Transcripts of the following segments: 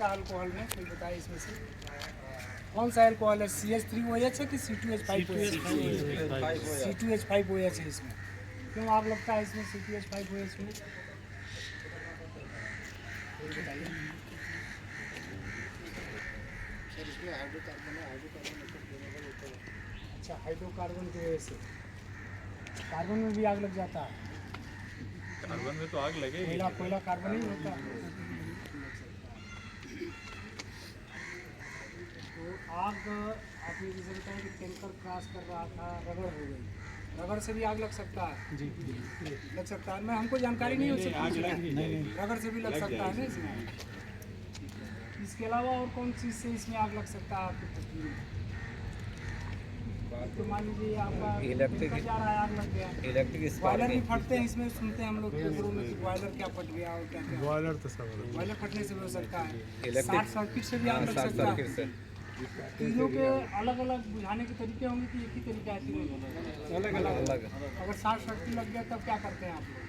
सकता है अल्कोहल में? कोई बताए इसमें से कौन सा अल्कोहल है? CH3OH है कि C2H5OH? C2H5OH है इसमें। क्यों आग लगता है इसमें C2H5OH में? बताइए सर। इसमें हाइड्रोकार्बन है, हाइड्रोकार्बन मतलब फ्लेमेबल होता है। अच्छा, हाइड्रोकार्बन की वजह से कार्बन में भी आग लग जाता है। कार्बन में तो आग लगेगी। कोयला कार्बन ही होता है। तो आग आपने जैसे बताया कि टैंकर क्रॉस कर रहा था, रगड़ हो गई, रगड़ से भी आग लग सकता है? जी लग सकता है। मैं हमको जानकारी नहीं हो सकती, रगड़ से भी लग सकता है ना इसमें। इसके अलावा और कौन चीज़ से इसमें आग लग सकता है आपकी फैक्ट्री में? तो मान लीजिए आपका इलेक्ट्रिक जा रहा है, आग लग गया, बॉयलर भी फटते हैं इसमें, सुनते हैं हम लोग पेपरों में कि बॉयलर क्या फट गया और क्या क्या। बॉयलर तो सब बॉयलर फटने से भी हो सकता है, शॉर्ट सर्किट से भी आग लग सकता है। तीनों के अलग अलग बुझाने के तरीके होंगे कि एक ही तरीका है तीनों? अलग अलग। अगर शॉर्ट सर्किट लग गया तब क्या करते हैं आप लोग?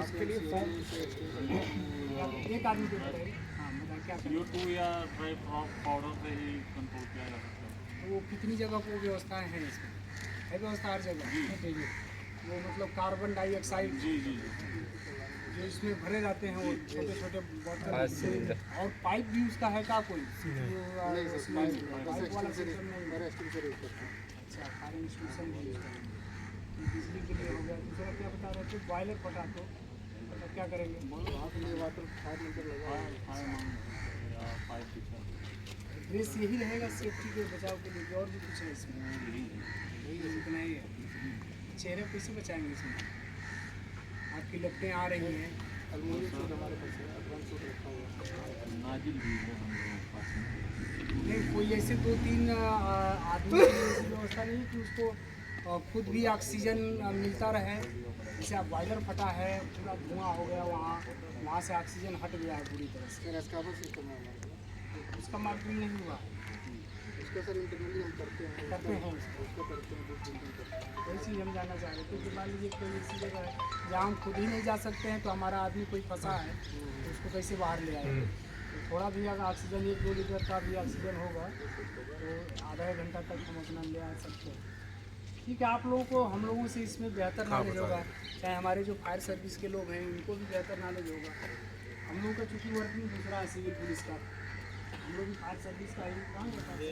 उसके लिए एक आदमी को बताइए। हाँ बताइए क्या करें? CO2 या ड्राई पाउडर से ही कंट्रोल किया जा सकता है। वो कितनी जगह को व्यवस्थाएं हैं इसमें? है व्यवस्था हर जगह? वो मतलब कार्बन डाइऑक्साइड जो इसमें भरे रहते हैं, वो छोटे छोटे बोतल, और पाइप भी उसका है का कोई? पाइप वाला सिस्टम नहीं। अच्छा, फायर इंस्टीट्यूशन भी बिजली के लिए हो गया। दूसरा क्या बता रहे थे? बॉयलर फटा तो क्या करेंगे? वाटर फायर ड्रेस यही रहेगा सेफ्टी के बचाव के लिए, और भी कुछ है इसमें? इतना ही है। चेहरे कैसे बचाएंगे इसमें? आपकी लपटें आ रही हैं, हमारे पास नहीं कोई ऐसे 2-3 आदमी की ऐसी व्यवस्था नहीं कि उसको खुद भी ऑक्सीजन मिलता रहे? जैसे आप बॉयलर फटा है, पूरा धुआं हो गया, वहाँ से ऑक्सीजन हट गया है पूरी तरह से, उसका मार्किंग नहीं हुआ उसका? सर इंटरनली हम करते हैं उसको करते हैं। वही चीज़ हम जानना चाह रहे थे कि मान लीजिए कोई ऐसी जगह है जहाँ हम खुद ही नहीं जा सकते हैं, तो हमारा आदमी कोई फंसा है तो उसको कैसे बाहर ले आएंगे? तो थोड़ा भी अगर ऑक्सीजन 1-2 लीटर का भी ऑक्सीजन होगा तो आधा एक घंटा तक हम अपना ले आ सकते हैं। ठीक है, आप लोगों को हम लोगों से इसमें बेहतर नॉलेज होगा, चाहे हमारे जो फायर सर्विस के लोग हैं उनको भी बेहतर नॉलेज होगा। हम लोगों का चूँकि वर्किंग दूसरा है, सिविल पुलिस का, हम लोग भी फायर सर्विस का ही काम होता है,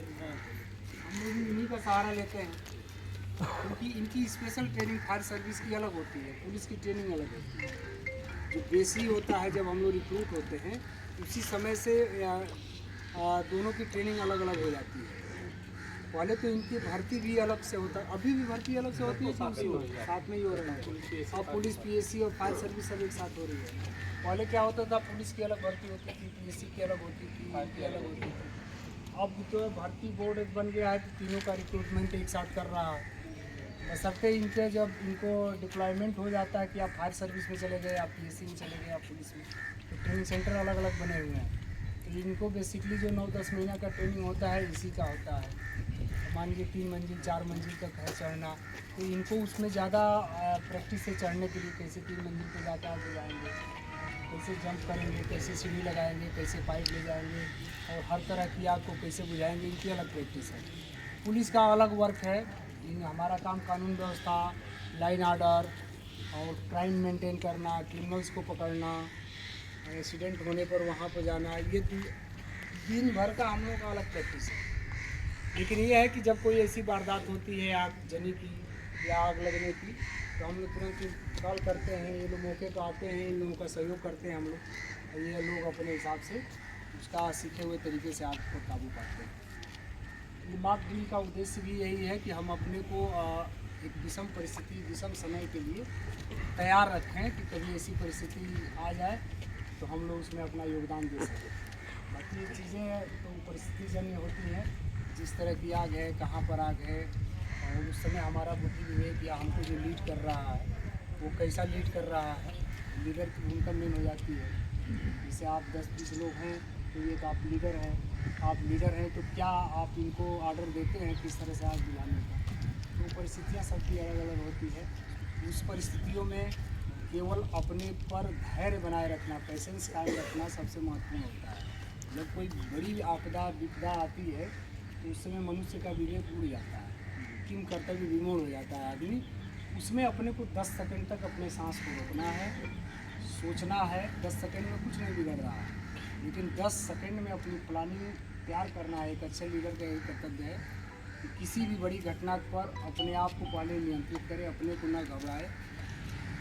हम लोग भी इन्हीं का सहारा लेते हैं, क्योंकि इनकी स्पेशल ट्रेनिंग फायर सर्विस की अलग होती है, पुलिस की ट्रेनिंग अलग होती है। जो बेसी होता है जब हम लोग रिक्रूट होते हैं उसी समय से दोनों की ट्रेनिंग अलग अलग हो जाती है। पहले तो इनकी भर्ती भी अलग से होता है, अभी भी भर्ती अलग से होती है, साथ में ही हो रहा है। और पुलिस PSC और फायर सर्विस सब एक साथ हो रही है। पहले क्या होता था, पुलिस की अलग भर्ती होती थी, PSC की अलग होती थी, फायर की अलग होती थी। अब तो भर्ती बोर्ड बन गया है तो तीनों का रिक्रूटमेंट एक साथ कर रहा है। बशर्ते इनके जब इनको डिप्लॉयमेंट हो जाता है कि आप फायर सर्विस में चले गए, आप PSC में चले गए, आप पुलिस में, तो ट्रेनिंग सेंटर अलग अलग बने हुए हैं। तो इनको बेसिकली जो 9-10 महीना का ट्रेनिंग होता है इसी का होता है। मान लीजिए 3 मंजिल 4 मंजिल तक है चढ़ना, तो इनको उसमें ज़्यादा प्रैक्टिस से चढ़ने के लिए कैसे 3 मंजिल पर जाकर आगे जाएंगे, कैसे जंप करेंगे, कैसे सीढ़ी लगाएंगे, कैसे पाइप ले जाएंगे, और हर तरह की आग को कैसे बुझाएंगे, इनकी अलग प्रैक्टिस है। पुलिस का अलग वर्क है, हमारा काम कानून व्यवस्था, लाइन ऑर्डर और क्राइम मेंटेन करना, क्रिमिनल्स को पकड़ना, एक्सीडेंट होने पर वहाँ पर जाना, ये दिन भर का हम लोग का अलग प्रैक्टिस है। लेकिन ये है कि जब कोई ऐसी वारदात होती है आग जनी की या आग लगने की, तो हम लोग तुरंत कॉल करते हैं, ये लोग मौके पर आते हैं, इन लोगों का सहयोग करते हैं हम लोग, और ये लोग अपने हिसाब से उसका सीखे हुए तरीके से आग पर काबू पाते हैं। ये मॉक ड्रिल का उद्देश्य भी यही है कि हम अपने को एक विषम परिस्थिति, विषम समय के लिए तैयार रखें कि कभी ऐसी परिस्थिति आ जाए तो हम लोग उसमें अपना योगदान दे सकें। बाकी ये चीज़ें तो परिस्थिति जन्य होती हैं, जिस तरह की आग है, कहाँ पर आग है, और उस समय हमारा बुद्धि विवेक या हमको जो लीड कर रहा है वो कैसा लीड कर रहा है, लीडर की भूमिका मेन हो जाती है। जैसे आप 10-20 लोग हैं तो एक आप लीडर हैं, तो क्या आप इनको ऑर्डर देते हैं किस तरह से आग बुझाने का। तो परिस्थितियाँ सबकी अलग अलग होती है। उस परिस्थितियों में केवल अपने पर धैर्य बनाए रखना, पेशेंस कायम रखना सबसे महत्वपूर्ण होता है। जब कोई बड़ी आपदा विपदा आती है तो उस समय मनुष्य का विवेक उड़ जाता है, किम कर्तव्य विमूढ़ हो जाता है आदमी। उसमें अपने को 10 सेकंड तक अपने सांस को रोकना है, सोचना है। 10 सेकंड में कुछ नहीं बिगड़ रहा है, लेकिन 10 सेकंड में अपनी प्लानिंग तैयार करना है। एक अच्छे लीडर का यही कर्तव्य है कि किसी भी बड़ी घटना पर अपने आप को पहले नियंत्रित करे, अपने को ना घबराए,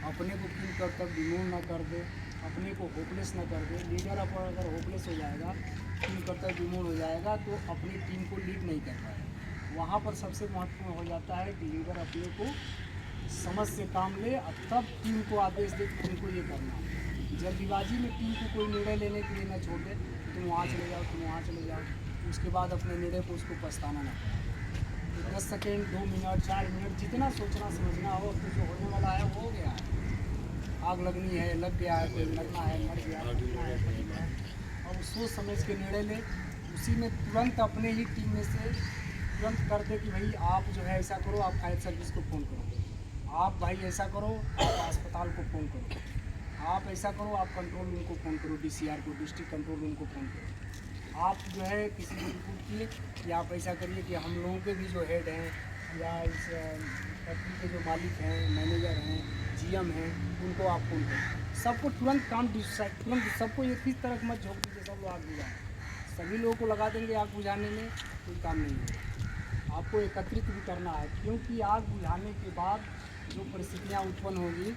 अपने को किम कर्तव्य विमूढ़ ना कर दे, अपने को होपलेस ना कर दे। लीडर अगर होपलेस हो जाएगा, किम कर्तव्य विमूढ़ हो जाएगा तो अपनी टीम को लीड नहीं कर पाएगा। वहाँ पर सबसे महत्वपूर्ण हो जाता है कि लीडर अपने को समझ से काम ले, अब तब टीम को आदेश दे कि तुमको ये करना है। जल्दीबाजी में टीम को कोई निर्णय लेने के लिए ना छोड़ दे, तुम वहाँ चले जाओ, तुम वहाँ चले जाओ, उसके बाद अपने निर्णय को उसको पछताना ना पड़े। तो 10 सेकेंड, 2 मिनट, 4 मिनट जितना सोचना समझना हो, तो जो होने वाला है वो हो गया है। आग लगनी है, लग गया है, कोई मरना है, मर गया, मरना है, मर गया। और सोच समझ के निर्णय ले, उसी में तुरंत अपने ही टीम में से तुरंत कर दे कि भाई आप जो है ऐसा करो, आप फायर सर्विस को फ़ोन करो, आप भाई ऐसा करो, आप अस्पताल को फ़ोन करो, आप ऐसा करो, आप कंट्रोल रूम को फ़ोन करो, DCR को, डिस्ट्रिक्ट कंट्रोल रूम को फ़ोन करो। आप जो है किसी को रिपोर्ट किए कि आप ऐसा करिए कि हम लोगों के भी जो हेड हैं या इस फैक्ट्री के जो मालिक हैं, मैनेजर हैं, GM हैं, उनको आप फ़ोन करो। सबको तुरंत काम डिस्ट्रैक्ट, तुरंत सबको एक ही तरफ मत झोंक दीजिए सब लोग आग बुझाएं। सभी लोगों को लगा देंगे आग बुझाने में, कोई काम नहीं होगा। आपको एकत्रित भी करना है, क्योंकि आग बुझाने के बाद जो परिस्थितियाँ उत्पन्न होगी,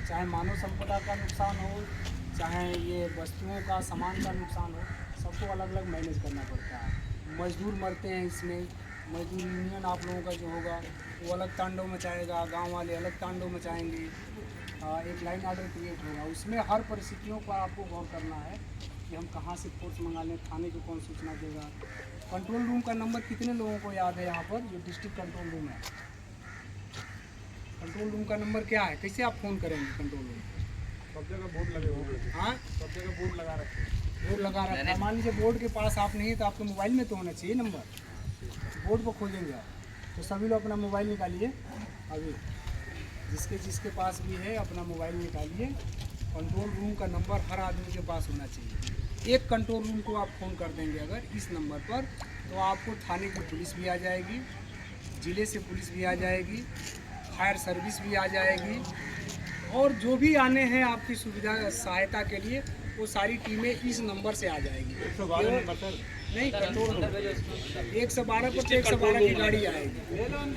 चाहे मानव संपदा का नुकसान हो, चाहे ये वस्तुओं का, सामान का नुकसान हो, सबको अलग अलग मैनेज करना पड़ता है। मजदूर मरते हैं इसमें, मजदूर यूनियन आप लोगों का जो होगा वो अलग तांडव मचाएगा, गांव वाले अलग तांडव मचाएंगे, एक लाइन ऑर्डर क्रिएट होगा। उसमें हर परिस्थितियों पर आपको गौर करना है कि हम कहाँ से फोर्स मंगा लें, थाने को कौन सूचना देगा। कंट्रोल रूम का नंबर कितने लोगों को याद है यहाँ पर? जो डिस्ट्रिक्ट कंट्रोल रूम है, कंट्रोल रूम का नंबर क्या है? कैसे आप फ़ोन करेंगे कंट्रोल रूम? सब जगह बोर्ड लगे हुए हैं। हाँ, सब जगह बोर्ड लगा रखे हैं। बोर्ड लगा रखा है। मान लीजिए बोर्ड के पास आप नहीं है तो आपके मोबाइल में तो होना चाहिए नंबर। बोर्ड पर खोजेंगे आप, तो सभी लोग अपना मोबाइल निकालिए अभी, जिसके पास भी है अपना मोबाइल निकालिए। कंट्रोल रूम का नंबर हर आदमी के पास होना चाहिए। एक कंट्रोल रूम को आप फ़ोन कर देंगे अगर इस नंबर पर, तो आपको थाने की पुलिस भी आ जाएगी, ज़िले से पुलिस भी आ जाएगी, फायर सर्विस भी आ जाएगी, और जो भी आने हैं आपकी सुविधा सहायता के लिए वो सारी टीमें इस नंबर से आ जाएगी। 112 नंबर सर। नहीं, कंट्रोल रूम 112 पर 112 की गाड़ी आएगी।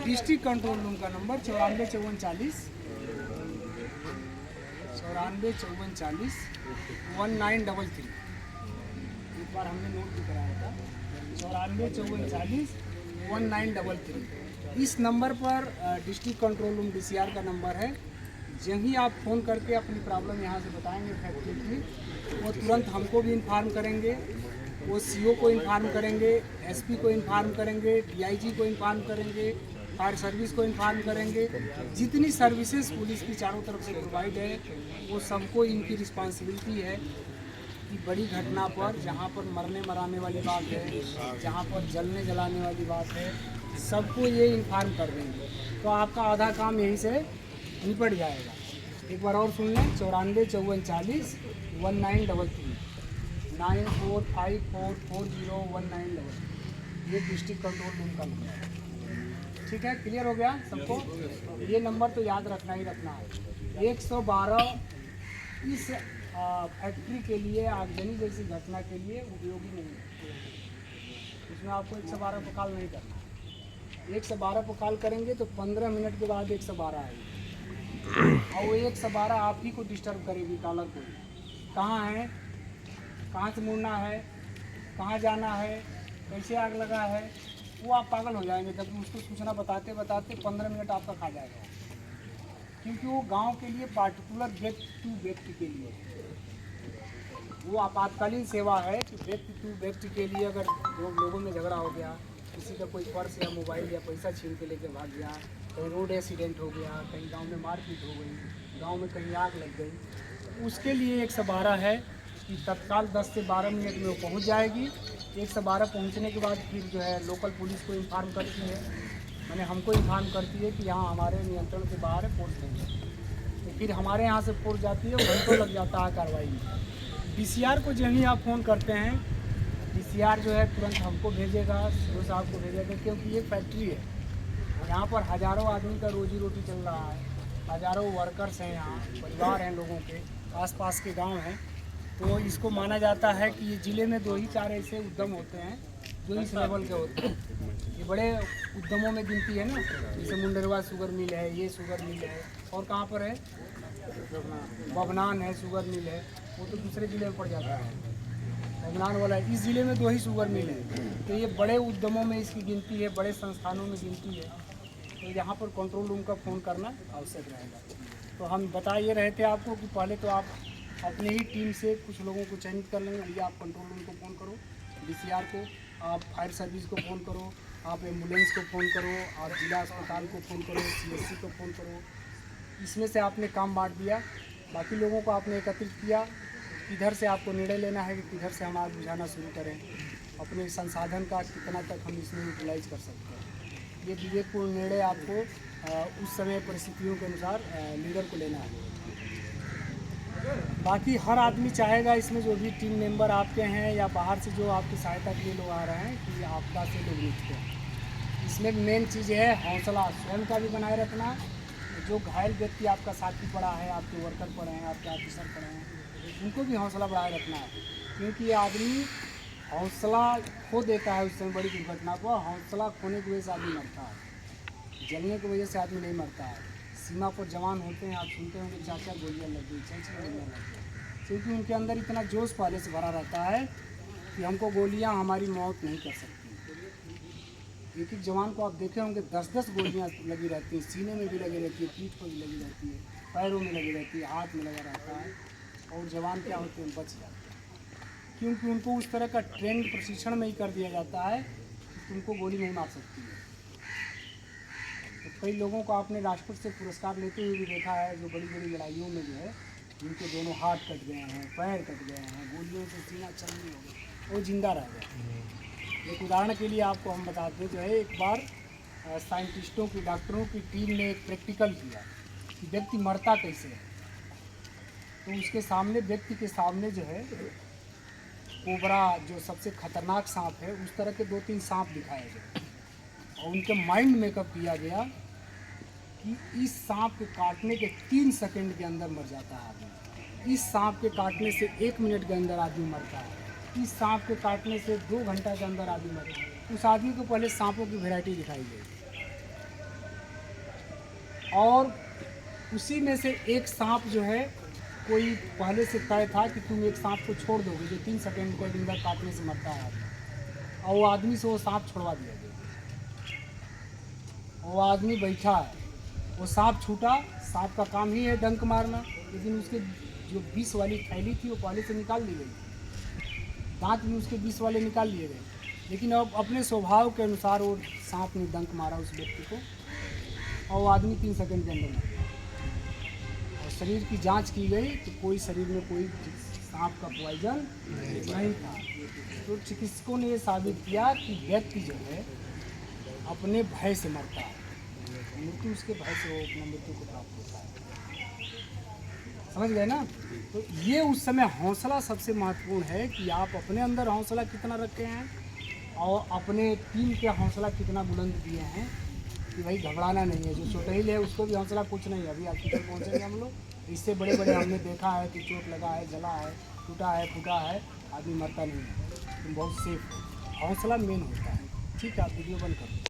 डिस्ट्रिक्ट कंट्रोल रूम का नंबर 94 54 1933। एक बार हमने नोट भी कराया था, 94 54 1933। इस नंबर पर डिस्ट्रिक्ट कंट्रोल रूम DCR का नंबर है। जब ही आप फ़ोन करके अपनी प्रॉब्लम यहाँ से बताएंगे फैक्ट्री की, वो तुरंत हमको भी इन्फॉर्म करेंगे, वो CO को इन्फॉर्म करेंगे, SP को इन्फॉर्म करेंगे, DIG को इन्फॉर्म करेंगे, फायर सर्विस को इन्फॉर्म करेंगे। जितनी सर्विसेज पुलिस की चारों तरफ से प्रोवाइड है, वो सबको इनकी रिस्पॉन्सिबिलिटी है कि बड़ी घटना पर, जहाँ पर मरने मराने वाली बात है, जहाँ पर जलने जलाने वाली बात है, सबको ये इन्फॉर्म कर देंगे। तो आपका आधा काम यहीं से निपट जाएगा। एक बार और सुन लें, 94 54 1933 9454401933। ये डिस्ट्रिक्ट कंट्रोल रूम का नंबर है। ठीक है, क्लियर हो गया सबको? ये नंबर तो याद रखना ही रखना है। 112 इस फैक्ट्री के लिए, आगजनी जैसी घटना के लिए उपयोगी नहीं है। इसमें आपको 112 पर कॉल नहीं करना है। 112 पर कॉल करेंगे तो 15 मिनट के बाद 112 आएगी, और वो 112 आप ही को डिस्टर्ब करेगी। कॉलर को कहाँ है, कहाँ से मुड़ना है, कहाँ जाना है, कैसे आग लगा है, वो आप पागल हो जाएंगे जब उसको सूचना बताते बताते 15 मिनट आपका खा जाएगा। क्योंकि वो गांव के लिए पार्टिकुलर व्यक्ति टू व्यक्ति के लिए, वो आपातकालीन सेवा है कि व्यक्ति टू व्यक्ति के लिए अगर लोगों में झगड़ा हो गया, किसी का कोई पर्स या मोबाइल या पैसा छीन के लेके भाग गया, कहीं रोड एक्सीडेंट हो गया, कहीं गांव में मारपीट हो गई, गांव में कहीं आग लग गई, तो उसके लिए 112 है कि तत्काल 10 से 12 मिनट में वो पहुंच जाएगी। 112 पहुंचने के बाद फिर जो है लोकल पुलिस को इन्फॉर्म करती है, मैंने हमको इन्फॉर्म करती है कि यहाँ हमारे नियंत्रण से बाहर है, फोर्स नहीं है। तो फिर हमारे यहाँ से फोर्स जाती है, घंटों लग जाता है कार्रवाई में। DCR को जब ही आप फ़ोन करते हैं, DCR जो है तुरंत हमको भेजेगा, सीओ साहब को भेजेगा, क्योंकि ये फैक्ट्री है। यहाँ पर हज़ारों आदमी का रोजी रोटी चल रहा है, हज़ारों वर्कर्स हैं, यहाँ परिवार हैं लोगों के, आसपास के गांव हैं। तो इसको माना जाता है कि ये ज़िले में 2 ही 4 ऐसे उद्यम होते हैं जो इस लेवल के होते हैं। ये बड़े उद्यमों में गिनती है ना, जैसे मुंडरवा शुगर मिल है, ये शुगर मिल है, और कहाँ पर है, बबनान है शुगर मिल है, वो तो दूसरे ज़िले में पड़ जाता है, बबनान वाला है। इस ज़िले में 2 ही शुगर मिल है। तो ये बड़े उद्यमों में इसकी गिनती है, बड़े संस्थानों में गिनती है। तो यहाँ पर कंट्रोल रूम का फ़ोन करना आवश्यक रहेगा। तो हम बता ये रहे थे आपको कि पहले तो आप अपने ही टीम से कुछ लोगों को चयनित कर लेंगे। भैया आप कंट्रोल रूम को फ़ोन करो, DCR को, आप फायर सर्विस को फ़ोन करो, आप एम्बुलेंस को फ़ोन करो, आप जिला अस्पताल को फ़ोन करो, CSC को फ़ोन करो। इसमें से आपने काम बांट दिया, बाकी लोगों को आपने एकत्रित किया। किधर से आपको निर्णय लेना है कि किधर से हम आग बुझाना शुरू करें, अपने संसाधन का कितना तक हम इसमें यूटिलाइज कर सकते हैं। ये विवेकपूर्ण निर्णय आपको उस समय परिस्थितियों के अनुसार लीडर को लेना है। बाकी हर आदमी चाहेगा इसमें, जो भी टीम मेंबर आपके हैं या बाहर से जो आपकी सहायता के लिए लोग आ रहे हैं, कि आपदा से लोग निपटें। इसमें मेन चीज़ है हौसला स्वयं का भी बनाए रखना। जो घायल व्यक्ति आपका साथी पड़ा है, आपके वर्कर पड़े हैं, आपके ऑफिसर पड़े हैं, उनको भी हौसला बढ़ाए रखना है, क्योंकि ये आदमी हौसला खो देता है उस समय बड़ी दुर्घटना को। हौसला खोने की वजह से आदमी मरता है, जलने की वजह से आदमी नहीं मरता है। सीमा पर जवान होते हैं, आप सुनते होंगे 4-4 गोलियाँ लग गई, 6-6 गोलियाँ लग गई, क्योंकि उनके अंदर इतना जोश पहले से भरा रहता है कि हमको गोलियाँ हमारी मौत नहीं कर सकती। एक जवान को आप देखे होंगे 10-10 गोलियाँ लगी रहती हैं, सीने में भी लगी रहती है, पीठ पर भी लगी रहती है, पैरों में लगी रहती है, हाथ में लगा रहता है, और जवान क्या होते हैं, बच जाते हैं, क्योंकि उनको उस तरह का ट्रेंड प्रशिक्षण में ही कर दिया जाता है कि तुमको गोली नहीं मार सकती है। तो कई लोगों को आपने राष्ट्रपति से पुरस्कार लेते हुए भी देखा है, जो बड़ी बड़ी लड़ाइयों में जो है जिनके दोनों हाथ कट गए हैं, पैर कट गए हैं, गोलियों से सीना चलनी हो गई, वो जिंदा रह गए। एक उदाहरण के लिए आपको हम बताते हैं, जो है एक बार साइंटिस्टों की, डॉक्टरों की टीम ने एक प्रैक्टिकल किया कि व्यक्ति मरता कैसे है। तो उसके सामने, व्यक्ति के सामने जो है कोबरा, जो सबसे खतरनाक सांप है, उस तरह के 2-3 सांप दिखाए गए, और उनके माइंड मेकअप किया गया कि इस सांप के काटने के 3 सेकंड के अंदर मर जाता है आदमी, इस सांप के काटने से 1 मिनट के अंदर आदमी मरता है, इस सांप के काटने से 2 घंटा के अंदर आदमी मरता है। उस आदमी को पहले सांपों की वैरायटी दिखाई गई, और उसी में से एक सांप जो है, कोई पहले से तय था कि तुम एक सांप को छोड़ दोगे जो 3 सेकंड के अंदर काटने से मरता है आदमी, और वो आदमी से वो सांप छोड़वा दिया गया। वो आदमी बैठा है, वो सांप छूटा, सांप का काम ही है डंक मारना, लेकिन उसके जो विष वाली थैली थी वो पहले से निकाल ली गई, दांत भी उसके विष वाले निकाल लिए गए, लेकिन अब अपने स्वभाव के अनुसार वो सांप ने डंक मारा उस व्यक्ति को, और वो आदमी 3 सेकंड के अंदर मर गया। और शरीर की जांच की गई तो कोई शरीर में कोई सांप का पॉइजन नहीं था। तो चिकित्सकों ने ये साबित किया कि व्यक्ति जो है अपने भय से मरता है, मृत्यु उसके भय से वो अपना मृत्यु को प्राप्त होता है। समझ गए ना? तो ये उस समय हौसला सबसे महत्वपूर्ण है कि आप अपने अंदर हौसला कितना रखे हैं और अपने टीम के हौसला कितना बुलंद दिए हैं कि भाई घबराना नहीं है। जो चोटेल है उसको भी हौसला कुछ नहीं है, अभी हॉस्पिटल पहुँचेंगे हम लोग, इससे बड़े बड़े हमने देखा है कि चोट लगा है, जला है, टूटा है, फूटा है, आदमी मरता नहीं है, तुम बहुत सेफ हो। हौसला मेन होता है। ठीक है, आप वीडियो बंद करो।